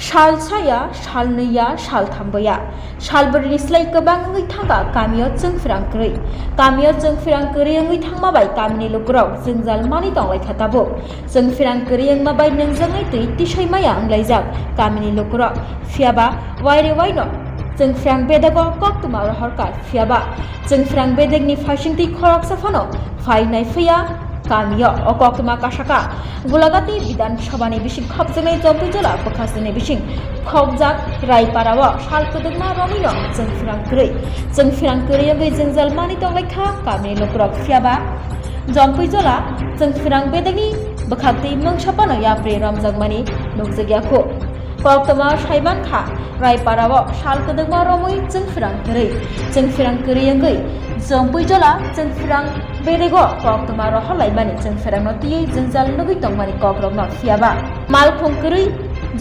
सालसाया सालनैया सालथामबोया सालब्रैनि स्लाय गोबां ओङै थांगा गामियाव जों फिरांकोरि ओङै थांमाबाय गामिनि लोगोराव जोंजाल मानि दंलायखाताबो जों फिरांकोरि ओंमाबाय नोंजोङै दै तिसैमाया ओंलायजाक गामिनि लोगोराव फियाबा वाइरे वाइनो जों फिरां बेदागो कक्तुमा रहरका फियाबा जों फिरां बेदेगनि फाइसिंति खरक साफानो फाइनाय फैया गामियाव अकक्तुमा कासाका गुलागाति विधानसभानि बिसिं खबजोंनाय जम्पैजला बोखासनि बिसिं खबजाक रायपाराव सालकोदोंमा रमिनो जों फिरांकोरि ओङै जोंजाल मानि दंलायखा गामिनि लोगोराव फियाबा जम्पैजला जों फिरां बेदेगनि बोखागति मोंसापानो याप्रे रमजागमानि नुगजोग्याखो कक्तुमा साइबानखा रायपाराव सालकोदोंमा रमै जों फिरांकोरि ओङै जम्पैजला जों फिरां बेदेगो कक्तुमा रहलायमानि जों फिरांनो तियै जोंजाल नुगै दंमानि कक्रगनो फियाबा मालफुंकोरि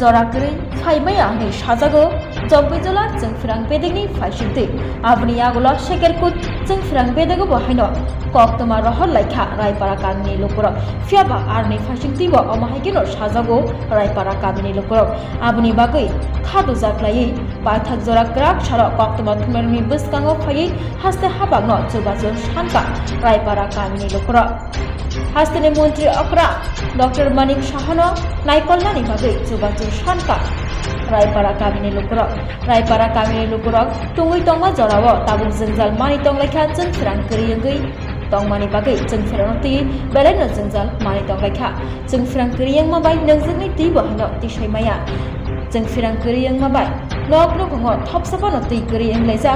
जराकोरि फाइमाया हनै साजागो जम्पैजला जों फिरां बेदेगनि फाइसिंति आबनि आगोला सेकेरकुट जों फिरां बेदेगो बहायनो कक्तुमा रहलायखा रायपारा गामिनि लोगोराव फियाबा आरनि फाइसिंतिबो अमाहायगिनो साजागो रायपारा गामिनि लोगोराव आबनि बागै खादु जाख्लायै बायथाक जरा ग्राक सारो कक्तुमा थुमेरनि बोसकाङाव फायै हास्ते हाबागनो जुगाजुग सानका रायपारा गामिनि लोगोराव हास्तेनि मन्त्रि अक्रा डक्टर मानिक साहनो नायकलनानि बागै जुगाजुग सानका रायपारा गामिनि लोगोराव तुङै तंमा जरावो ताबुक जोंजाल मानि दंलायखा जों फिरांकोरि ओङै दंमानि बागै जों फिरांनो बेलायनो जोंजाल मानि दंलायखा जों फिरांकोरि ओंमाबाय नोंजोंनि दै बोहायनो तिसैमाया जों फिरांकोरि ओंमाबाय नक नगङो थपसापानो दैकोरि ओंलायजा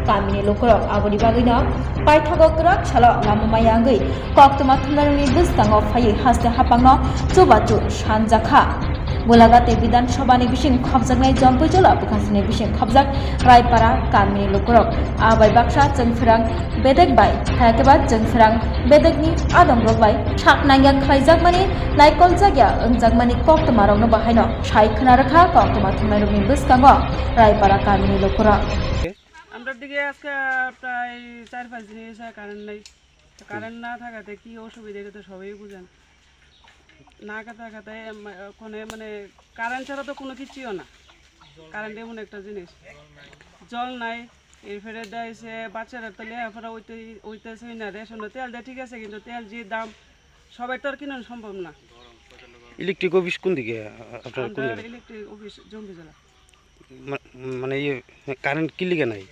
गामिनि लोगोराव आबनि बागैनो बायथागो ग्राक सालो लामामाया ओङै कक्तुमा थुमनारनि बोसकाङाव फायै हास्ते हापांनो जुबाजु सानजाखा गुलागाते विधानसभानि बिसिं खबजाकनाय जम्पैजला बोखासनि बिसिं खबजाक रायपारा गामिनि लोगोराव आबाय बाक्सा जों फिरां बेदेग बाय थायाखैबा जों फिरां बेदेगनि आदमरबाय साकनांगिया खायजाकमानि नायकल जागिया ओंजाकमानि कक्तुमा रंनो बाहायनो साय खोनारखा कक्तुमा थुमनारनि बोसकाङाव रायपारा गामिनि लोगोराव আমরা দিকে আজকে প্রায় 4-5 দিন এসে কারেন্ট না থাকাতে কি অসুবিধা এটা তো সবাই বুঝেন না থাকাতে ওখানে মানে কারেন্ট ছাড়া তো কোনো কিছুও না কারেন্ট এমন একটা জিনিস জল নাই এর ফেরে দেয় বাচ্চারা তো লেখাপড়া ওইতেছে না রেশনে তেল দেয় ঠিক আছে কিন্তু তেল যে দাম সবাই তো আর কিনা সম্ভব না ইলেকট্রিক অফিস কোন দিকে আপনার কোন জায়গায় ইলেকট্রিক অফিস জম্পি জেলা মানে কারেন্ট কি লিগে নাই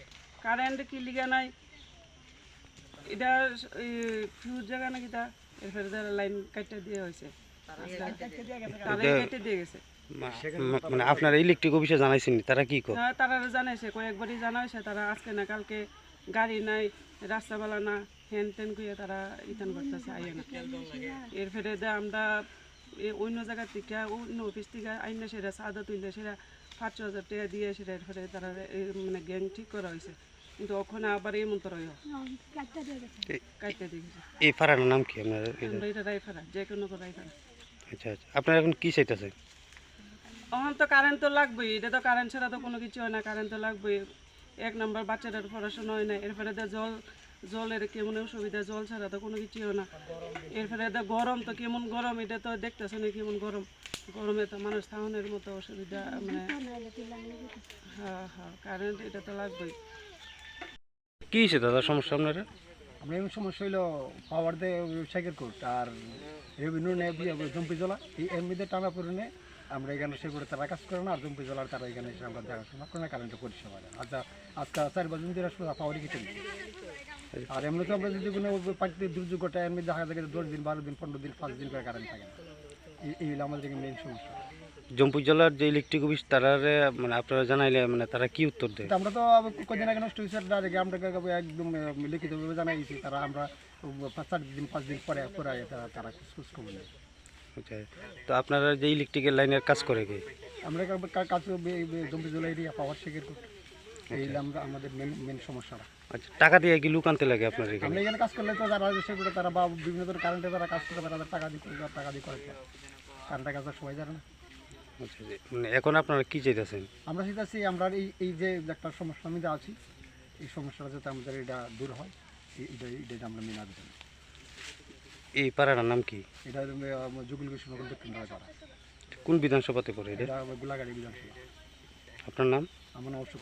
কারেন্ট কি লিগা নাই এটা ফিউজ জায়গা নাকি তা এরপরে লাইন কাটতে দিয়ে হয়েছে কেটে দিয়ে গেছে মানে আপনারা ইলেকট্রিক অফিসে জানাইছেন তারা কি কয় হ্যাঁ তারা জানাইছে কয়েকবারই জানাইছে তারা আজকে না কালকে গাড়ি নাই রাস্তাবেলা না হ্যান ত্যান করে তারা ইতান করতেছে আইয়ে না এরপরে আমরা অন্য জায়গা থেকে অন্য অফিস থেকে আইনে সেটা সাদা তুললে সেটা 5,000 টাকা দিয়ে সেটা এরপরে তারা মানে গ্যাং ঠিক করা হয়েছে কিন্তু ওখানে আবার এই মন্ত্র কাটতে দিয়ে গেছে এই ফারার নাম কি আপনার এটা রায়পাড়া যে কোনো রায়পাড়া আচ্ছা আচ্ছা আপনারা এখন কি চাইতেছেন এখন তো কারেন্ট তো লাগবেই এটা তো কারেন্ট ছাড়া তো কোনো কিছু হয় না কারেন্ট তো লাগবেই এক নম্বর বাচ্চাদের পড়াশোনা হয় না এরপরে জলের কেমন অসুবিধা জল ছাড়া তো কোনো কিছুই হয় না এরপরে গরম তো কেমন গরম এটা তো দেখতেছে না কেমন গরমে তো মানুষ থাউনের মতো অসুবিধা মানে হ্যাঁ কারেন্ট এটা তো লাগবেই কি হয়েছে দাদা সমস্যা আপনারা আমরা এমন সমস্যা হইলো পাওয়ার দিয়ে সাইকেল কোর্ট আর রেভিনিউ নেই জম্পিজলা এই এমনিতে টানা পড়ে আমরা এখানে সে করে তারা কাজ করে না আর জম্পিজলার তারা এখানে এসে আমরা দেখাশোনা করে না কারেন্টের পরিষেবা আচ্ছা আজকে 4 দিন ধরে পাওয়ারই কিছু আর এমনিতে আমরা যদি কোনো প্রাকৃতিক দুর্যোগ ঘটে এমনি দেখা যায় 10 দিন 12 দিন 15 দিন 5 দিন করে কারেন্ট থাকে না এই হলো আমাদের মেইন সমস্যা জম্পুই জেলার যে ইলেকট্রিক অফিস তারা মানে আপনারা জানাইলে মানে তারা কি উত্তর দেয় আমরা তো কদিন আগে নষ্ট হয়েছে আমরা একদম লিখিতভাবে জানাইছি তারা আমরা 4 দিন 5 দিন পরে তারা খোঁজ খবর নেই আচ্ছা তো আপনারা যে ইলেকট্রিকের লাইনের কাজ করে কি আমরা কাজ জম্পি জেলা এরিয়া পাওয়ার শেখের এই আমরা আমাদের মেন সমস্যাটা আচ্ছা টাকা দিয়ে কি লুক আনতে লাগে আপনার এখানে আমরা এখানে কাজ করলে তো যারা সেগুলো তারা বা বিভিন্ন ধরনের কারেন্টে তারা কাজ করে তারা টাকা দিয়ে করে কারেন্টের কাজ সবাই জানে না আচ্ছা মানে এখন আপনারা কি চাইতেছেন আমরা চাইতেছি আমরা এই যে একটা সমস্যা আমি যা আছি এই সমস্যাটা যাতে আমাদের এটা দূর হয় এটা আমরা মেনে আনতে এই পাড়াটার নাম কি এটা যুগল কৃষ্ণ দক্ষিণ পাড়া কোন বিধানসভাতে পড়ে এটা? এটা গোলাগাড়ি বিধানসভা। আপনার নাম? আমার নাম অশোক।